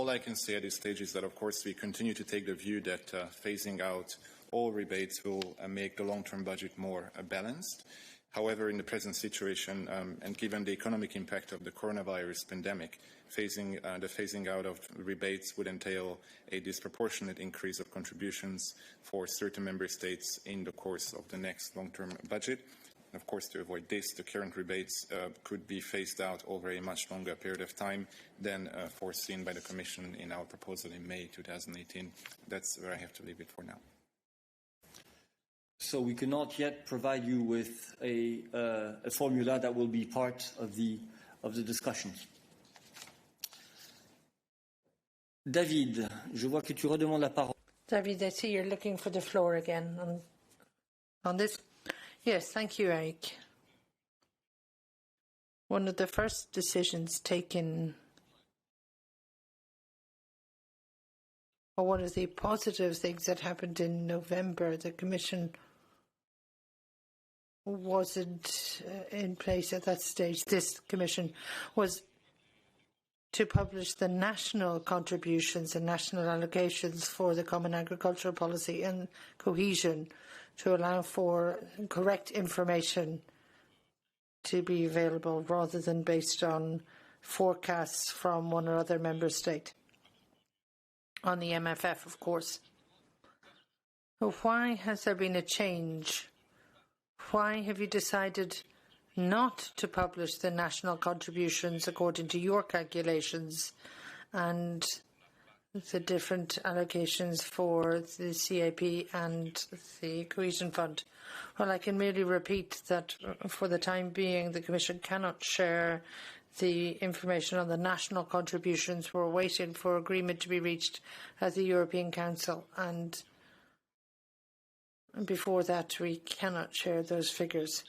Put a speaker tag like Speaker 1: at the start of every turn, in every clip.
Speaker 1: All I can say at this stage is that, of course, we continue to take the view that phasing out all rebates will make the long-term budget more balanced. However, in the present situation, and given the economic impact of the coronavirus pandemic, the phasing out of rebates would entail a disproportionate increase of contributions for certain member states in the course of the next long-term budget. And of course, to avoid this, the current rebates could be phased out over a much longer period of time than foreseen by the Commission in our proposal in May 2018. That's where I have to leave it for now.
Speaker 2: So we cannot yet provide you with a formula that will be part of the discussions. David, je vois que tu redemandes la parole.
Speaker 3: David, I see you're looking for the floor again on this. Yes, thank you, Eric. One of the first decisions taken, or one of the positive things that happened in November, the Commission wasn't in place at that stage. This Commission was to publish the national contributions and national allocations for the Common Agricultural Policy and cohesion to allow for correct information to be available rather than based on forecasts from one or other member state. On the MFF, of course. So why has there been a change? Why have you decided not to publish the national contributions according to your calculations and the different allocations for the CAP and the Cohesion Fund? Well, I can merely repeat that for the time being, the Commission cannot share the information on the national contributions. We're waiting for agreement to be reached at the European Council, and before that we cannot share those figures.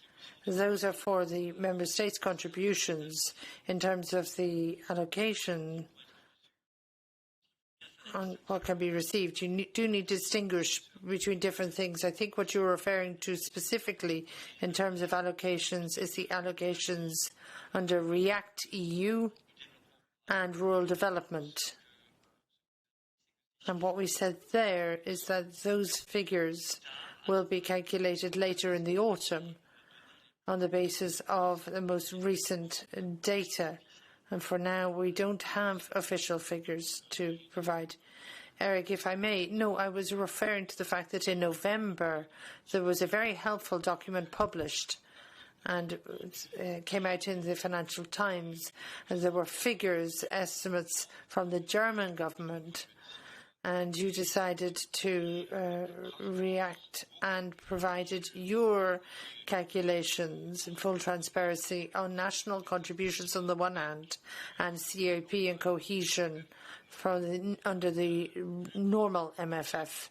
Speaker 3: Those are for the Member States' contributions. In terms of the allocation on what can be received, you do need to distinguish between different things. I think what you're referring to specifically in terms of allocations is the allocations under REACT EU and rural development. And what we said there is that those figures will be calculated later in the autumn on the basis of the most recent data. And for now, we don't have official figures to provide. Eric, if I may, no, I was referring to the fact that in November there was a very helpful document published and came out in the Financial Times, and there were figures, estimates from the German government, and you decided to react and provided your calculations in full transparency on national contributions on the one hand and CAP and cohesion under the normal MFF.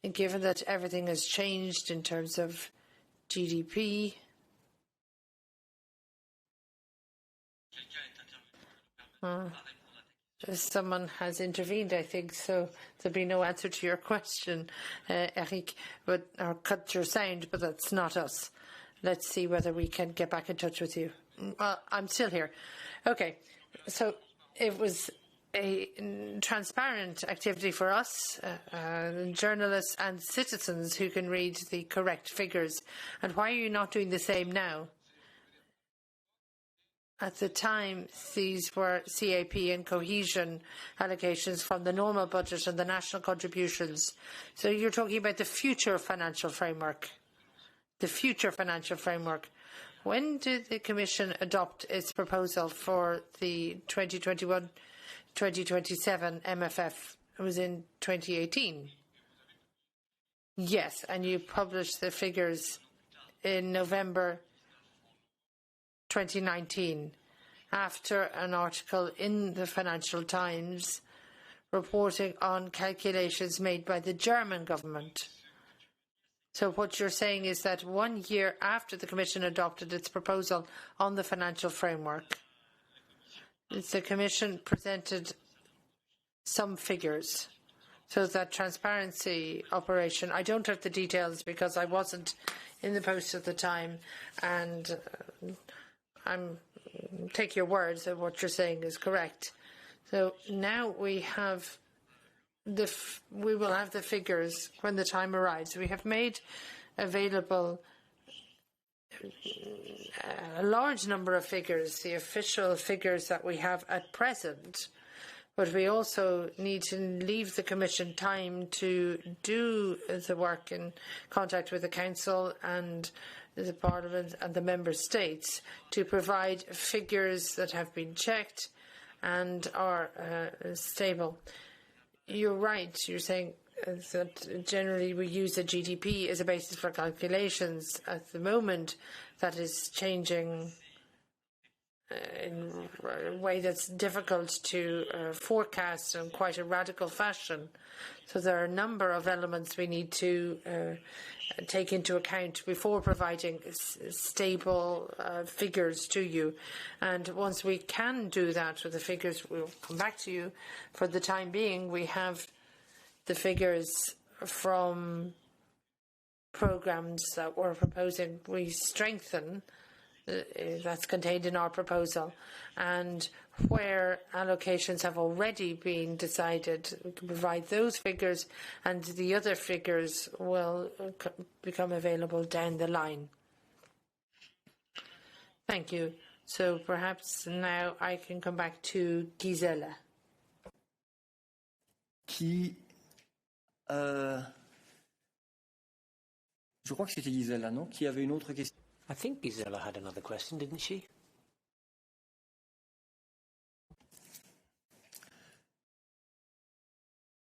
Speaker 3: And given that everything has changed in terms of GDP, someone has intervened, I think, so there'll be no answer to your question, Eric, or cut your sound, but that's not us. Let's see whether we can get back in touch with you. Well, I'm still here. Okay, so it was a transparent activity for us, journalists and citizens who can read the correct figures. And why are you not doing the same now? At the time, these were CAP and cohesion allocations from the normal budget and the national contributions. So you're talking about the future financial framework. The future financial framework. When did the Commission adopt its proposal for the 2021-2027 MFF? It was in 2018. Yes, and you published the figures in November 2019, after an article in the Financial Times reporting on calculations made by the German government. So what you're saying is that 1 year after the Commission adopted its proposal on the financial framework, the Commission presented some figures. So that transparency operation, I don't have the details because I wasn't in the post at the time, and take your words that what you're saying is correct. So now we will have the figures when the time arrives. We have made available a large number of figures, the official figures that we have at present, but we also need to leave the Commission time to do the work in contact with the Council and the Parliament and the Member States to provide figures that have been checked and are stable. You're right, you're saying that generally we use the GDP as a basis for calculations. At the moment, that is changing in a way that's difficult to forecast in quite a radical fashion. So there are a number of elements we need to take into account before providing stable figures to you. And once we can do that with the figures, we'll come back to you. For the time being, we have the figures from programmes that we're proposing. We strengthen that's contained in our proposal, and where allocations have already been decided, we can provide those figures, and the other figures will become available down the line. Thank you. So perhaps now I can come back to Gisela.
Speaker 2: Je crois que c'était Gisela, non? Qui avait une autre question?
Speaker 4: I think Gisela had another question, didn't she?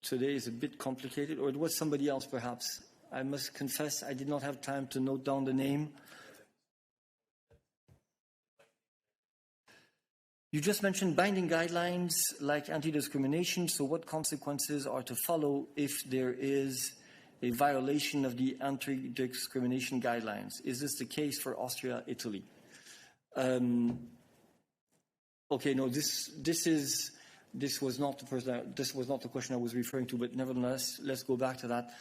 Speaker 2: Today is a bit complicated, or it was somebody else perhaps. I must confess I did not have time to note down the name. You just mentioned binding guidelines like anti-discrimination, so what consequences are to follow if there is a violation of the anti-discrimination guidelines? Is this the case for Austria, Italy? Okay, no, this was not the question I was referring to, but nevertheless, let's go back to that.